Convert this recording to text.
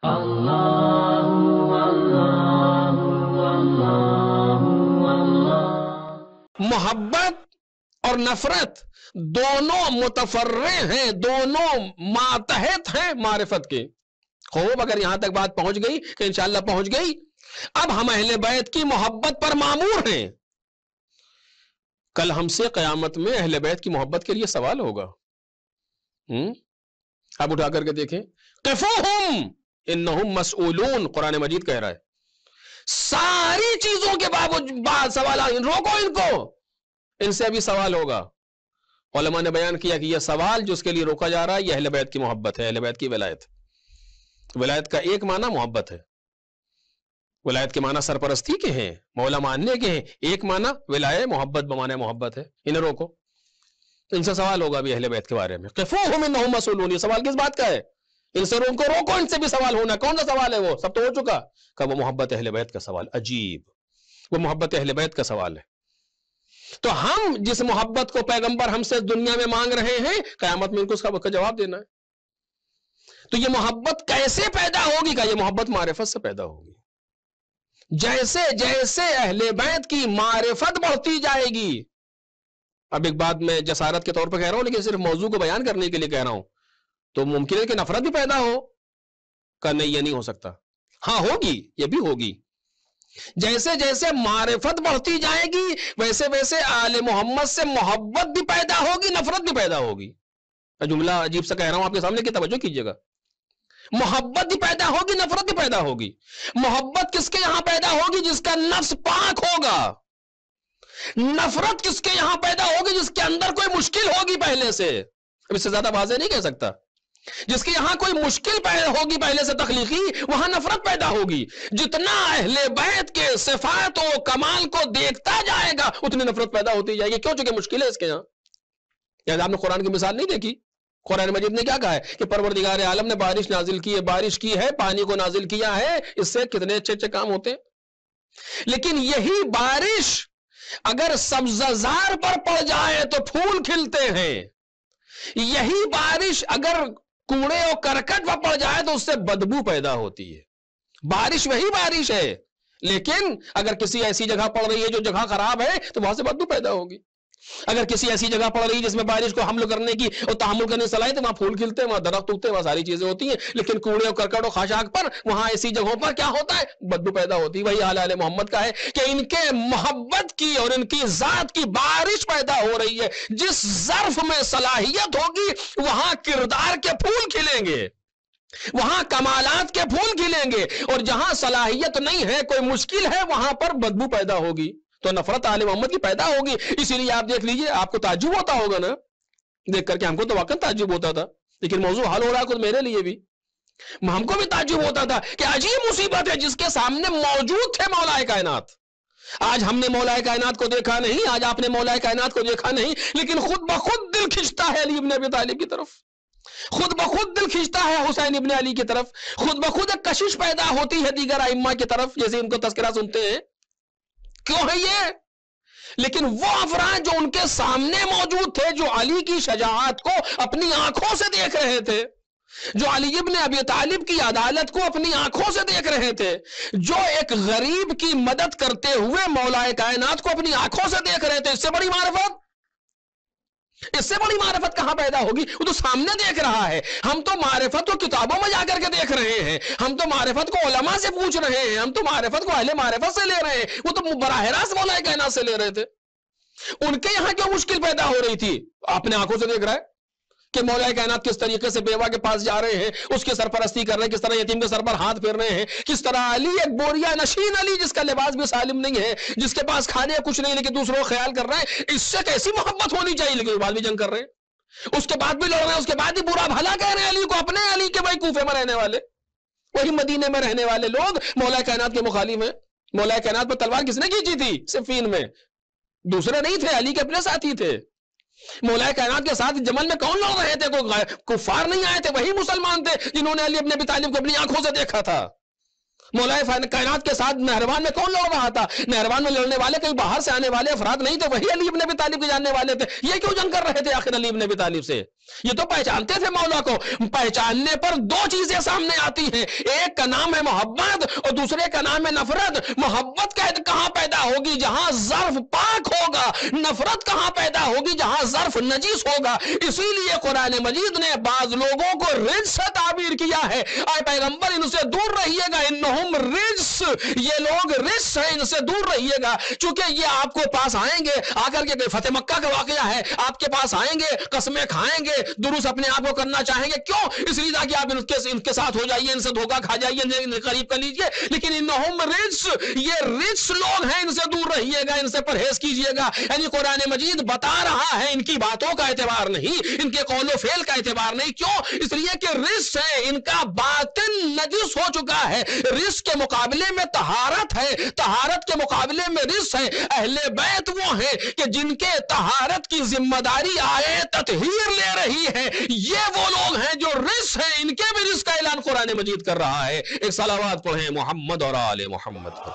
محبت اور نفرت دونوں متفرع ہیں، دونوں ماتحت ہیں معرفت کے. خوب اگر یہاں تک بات پہنچ گئی کہ انشاءاللہ پہنچ گئی. اب ہم اہل بیت کی محبت پر مامور ہیں. کل ہم سے قیامت میں اہل بیت کی محبت کے لیے سوال ہوگا. اب اٹھا کر کے دیکھیں، قفوہم انہم مسئولون، قرآن مجید کہہ رہا ہے. ساری چیزوں کے بعد سوال، روکو ان کو، ان سے ابھی سوال ہوگا. علماء نے بیان کیا کہ یہ سوال جو اس کے لیے روکا جا رہا ہے یہ اہل بیت کی محبت ہے، اہل بیت کی ولایت. ولایت کا ایک معنی محبت ہے. ولایت کے معنی سرپرستی کے ہیں، مولا ماننے کے ہیں. ایک معنی ولایت محبت بمعنی محبت ہے. انہیں روکو، ان سے سوال ہوگا بھی اہل بیت کے بارے میں. قفوہم انہم مسئولون، یہ سوال کس بات کا ہے؟ ان سے روکو، ان سے بھی سوال ہونا. کون سا سوال ہے؟ وہ سب تو ہو چکا کہ وہ محبت اہل بیت کا سوال. عجیب، وہ محبت اہل بیت کا سوال ہے. تو ہم جس محبت کو پیغمبر ہم سے دنیا میں مانگ رہے ہیں، قیامت میں ان کو اس کا جواب دینا ہے. تو یہ محبت کیسے پیدا ہوگی؟ کہ یہ محبت معرفت سے پیدا ہوگی. جیسے جیسے اہل بیت کی معرفت بڑھتی جائے گی. اب ایک بات میں جسارت کے طور پر کہہ رہا ہوں، لیکن صرف موضوع کو بیان کرنے کے لیے کہہ رہا ہوں. تو ممکن ہے کہ نفرت بھی پیدا ہو؟ کہ نہیں، یہ نہیں ہو سکتا. ہاں ہوگی، یہ بھی ہوگی. جیسے جیسے معرفت بڑھتی جائے گی ویسے ویسے آل محمد سے محبت بھی پیدا ہوگی، نفرت بھی پیدا ہوگی. جملہ عجیب سا کہہ رہا ہوں آپ کے سامنے، کہ توجہ کیجئے گا. محبت بھی پیدا ہوگی، نفرت بھی پیدا ہوگی. محبت کس کے یہاں پیدا ہوگی؟ جس کا نفس پاک ہوگا. نفرت کس کے یہاں پیدا ہوگی؟ جس کے اندر کوئی مشکل ہوگی پہلے سے. اب اس سے زیادہ واضح نہیں کہہ سکتا. جس کے یہاں کوئی مشکل ہوگی پہلے سے تخلیقی، وہاں نفرت پیدا ہوگی. جتنا اہل بیت کے صفات و کمال کو دیکھتا جائے گا اتنی نفرت پیدا ہوتی جائے گی. کیوں؟ چونکہ مشکل ہے اس کے یہاں. یعنی آپ نے قرآن کی مثال نہیں دیکھی؟ قرآن مجید نے کیا کہا ہے کہ پروردگار عالم نے بارش نازل کی ہے، بارش کی ہے، پانی کو نازل کیا ہے. اس سے کتنے اچھے اچھے کام ہوتے ہیں. لیکن یہی بارش اگر سبززار پر پڑ جائے تو پھول کھلتے ہیں. یہی بارش اگر کوڑے اور کرکٹ پر پڑ جائے تو اس سے بدبو پیدا ہوتی ہے. بارش وہی بارش ہے، لیکن اگر کسی ایسی جگہ پڑ رہی ہے جو جگہ خراب ہے تو وہاں سے بدبو پیدا ہوگی. اگر کسی ایسی جگہ پڑ رہی ہے جس میں بارش کو حمل کرنے کی اور تحمل کرنے کی صلاحیت ہے، وہاں پھول کھلتے ہیں، وہاں درخت اگتے ہیں، وہاں ساری چیزیں ہوتی ہیں. لیکن کوڑے اور کرکٹ اور خاشاک پر، وہاں ایسی جگہوں پر کیا ہوتا ہے؟ بدبو پیدا ہوتی ہے. وہی حال آل محمد کا ہے کہ ان کے محبت کی اور ان کی ذات کی بارش پیدا ہو رہی ہے. جس ظرف میں صلاحیت ہوگی وہاں کردار کے پھول کھلیں گے، وہاں کمالات کے پھول کھلیں گے. اور جہاں صلاحیت نہیں ہے، کوئی مشکل ہے، وہاں پر بدبو پیدا ہوگی. تو نفرت آل محمد کی پیدا ہوگی. اسی لیے آپ دیکھ لیجئے، آپ کو تعجب ہوتا ہوگا نا دیکھ کر کے. ہم کو تو واقعا تعجب ہوتا تھا، لیکن موضوع حل ہو رہا ہے خود میرے لیے بھی. ہم کو بھی تعجب ہوتا تھا کہ عجیب مصیبت ہے جس کے سامنے موجود تھے مولا کائنات. آج ہم نے مولا کائنات کو دیکھا نہیں، آج آپ نے مولا کائنات کو دیکھا نہیں، لیکن خود بخود دل کھنچتا ہے علی ابن ابی طالب کی طرف، خود بخود دل کھنچتا ہے حسین ابن علی کی طرف، خود بخود ایک کشش پیدا ہوتی ہے دیگر ائمہ کی طرف جیسے ان کو تذکرہ سنتے ہیں. کیوں ہے یہ؟ لیکن وہ افراد جو ان کے سامنے موجود تھے، جو علی کی شجاعت کو اپنی آنکھوں سے دیکھ رہے تھے، جو علی ابن ابی طالب کی عدالت کو اپنی آنکھوں سے دیکھ رہے تھے، جو ایک غریب کی مدد کرتے ہوئے مولا کائنات کو اپنی آنکھوں سے دیکھ رہے تھے، اس سے بڑی معرفت، اس سے بڑی معرفت کہاں پیدا ہوگی؟ وہ تو سامنے دیکھ رہا ہے. ہم تو معرفت کو کتابوں میں جا کر کے دیکھ رہے ہیں، ہم تو معرفت کو علماء سے پوچھ رہے ہیں، ہم تو معرفت کو اہل معرفت سے لے رہے ہیں. وہ تو براہ راست مولا کائنات سے لے رہے تھے. ان کے یہاں کیوں مشکل پیدا ہو رہی تھی؟ اپنے آنکھوں سے دیکھ رہا ہے کہ مولا کائنات کس طریقے سے بیوہ کے پاس جا رہے ہیں، اس کے سرپرستی کر رہے ہیں، کس طرح یتیم کے سر پر ہاتھ پھیر رہے ہیں، کس طرح علی ایک بوریا نشین علی جس کا لباس بھی سالم نہیں ہے، جس کے پاس کھانے کچھ نہیں لیکن دوسروں کو خیال کر رہے ہیں. اس سے کیسی محبت ہونی چاہیے؟ لیکن اس بعد بھی جنگ کر رہے ہیں، اس کے بعد بھی لڑ رہے ہیں، اس کے بعد بھی برا بھلا کہہ رہے ہیں علی کو. اپنے علی کے بھائی کوفے میں رہنے والے، وہی مدینے میں رہنے والے لوگ مولا کائنات کے مخالف ہیں. مولا کائنات پر تلوار کس نے کھینچی تھی؟ صفین میں. دوسرے نہیں تھے، علی کے اپنے ساتھی تھے. مولا کائنات کے ساتھ جمل میں کون لڑ رہے تھے؟ کوئی کفار نہیں آئے تھے، وہی مسلمان تھے جنہوں نے علی ابن ابی طالب کو اپنی آنکھوں سے دیکھا تھا. مولا کائنات کے ساتھ نہروان میں کون لڑ رہا تھا؟ نہروان میں لڑنے والے کئی باہر سے آنے والے افراد نہیں تھے، وہی علی ابن ابی طالب کے جاننے والے تھے. یہ کیوں جنگ کر رہے تھے آخر علی ابن ابی طالب سے؟ یہ تو پہچانتے تھے مولا کو. پہچاننے پر دو چیزیں سامنے آتی ہیں, ایک کا نام ہے محبت اور دوسرے کا نام ہے نفرت. محبت کہاں پیدا ہوگی؟ جہاں ظرف پاک ہوگا. نفرت کہاں پیدا ہوگی؟ جہاں ظرف نجیس ہوگا. اسی لیے قرآن مجید نے بعض لوگوں کو رجس سے تعبیر کیا ہے. اے پیغمبر ان سے دور رہیے گا, انہم رجس, یہ لوگ رجس ہیں, ان سے دور رہیے گا. چونکہ یہ آپ کو پاس آئیں گے, آ کر کے فتح مکہ کا واقعہ ہے, آپ کے پاس آئیں گے, قسمیں کھائیں گے, دروس اپنے آپ کو کرنا چاہیں گے. کیوں؟ اس لیے کہ آپ ان کے ساتھ ہو جائیے, ان سے دھوکہ کھا جائیے, ان قریب کر لیجئے. لیکن انہم رجس, یہ رجس لوگ ہیں, ان سے دور رہیے گا, ان سے پرہیز کیجئے گا. یعنی قرآن مجید بتا رہا ہے ان کی باتوں کا اعتبار نہیں, ان کے قول و فعل کا اعتبار نہیں. کیوں؟ اس لیے کہ رجس ہے, ان کا باطن نجس ہو چکا ہے. رجس کے مقابلے میں طہارت ہے, طہارت کے مقابلے میں رجس ہے. اہل بیت وہ ہیں کہ جن کے طہارت کی ذمہ داری آئے تطہیر لے رہی ہے. یہ وہ لوگ ہیں جو رجس ہیں, ان کے بھی رجس کا اعلان قرآن مجید کر رہا ہے. ایک صلوات پڑھیں محمد اور آل محمد.